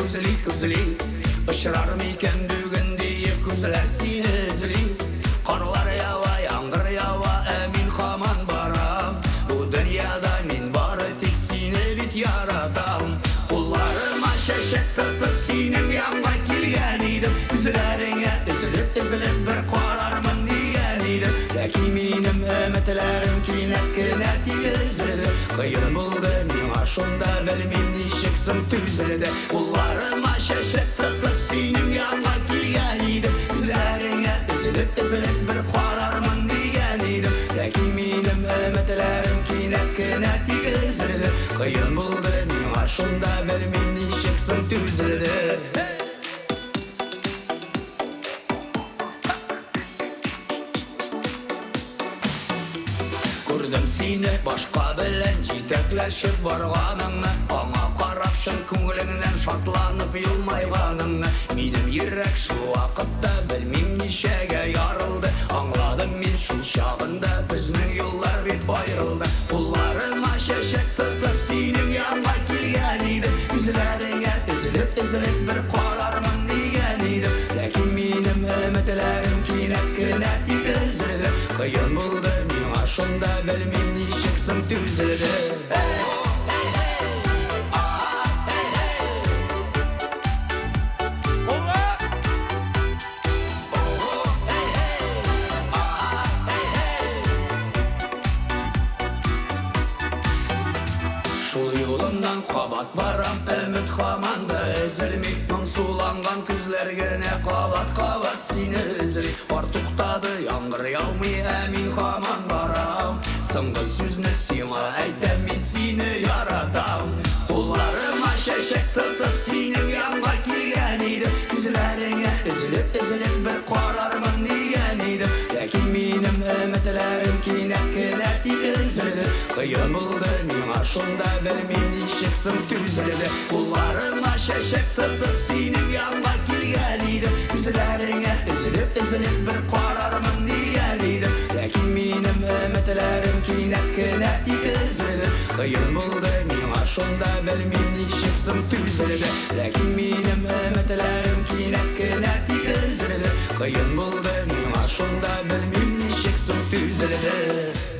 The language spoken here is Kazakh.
күзли Ышырар мекен бүгін дейіп күзлер сені ізли Қарлар ява, яңғыр ява, әмин хаман барам Бұл дүнияда мен бары тек сені бит яратам Қолларыма шәшек тұтып сенің янға келген едім Күзлеріңе үзіліп бір қарармын деген едім Ләкин менің үмітлерім кинәт үзілді Қиын болды мен ашында білмем нешіксің түзілді Қолларыма шәшек тұтып сенің янға келген едім Күзлеріңе үзіліп бір қарармын деген едім Ләкин менің үмітлерім кинәт үзілді Қиын болды мен ашында білмем нешіксің түзілді Көрдім сені башқа білін жетекләшіп барғаныңны Аңа қарап шын көңіліңнен шатланып елмайғаныңны Менің ерек шыл уақытта білмем нешеге ярылды Аңладым мен шыл шағында біздің yollar бет айрылды Қолларыма шәшек тұтып сенің янға келген едім Күзлеріңе үзіліп бір қарармын деген едім Ләкин менің үмітлерім кинәт үзілді Қиын болды мен ашында білмем нешіксің түзілді Шул yolundan қабат барам, үміт хаманда үзілмей Мың суланған күзлергіне қабат сені үзілей Бар тұқтады, яңғыр яумай, әмин хаман барам Сыңғы сөзні сиңа әйтем, мен сені яратам Қолларыма шәшек тұтып сенің янға келген едім Күзлеріңе үзіліп бір қарармын деген едім Ләкин менің үмітлерім кинәт үзілді Қиын болды мен ашында білмем нешіксің түзілді Қолларыма шәшек тұтып сенің янға келген едім Күзлеріңе үзіліп бір қарармын деген едім Ләкин менің үмітлерім кинәт үзілді Қиын болды мен ашында білмем нешіксің түзілді Ләкин менің үмітлерім кинәт үзілді Қиын болды мен ашында білмем нешіксің түзілді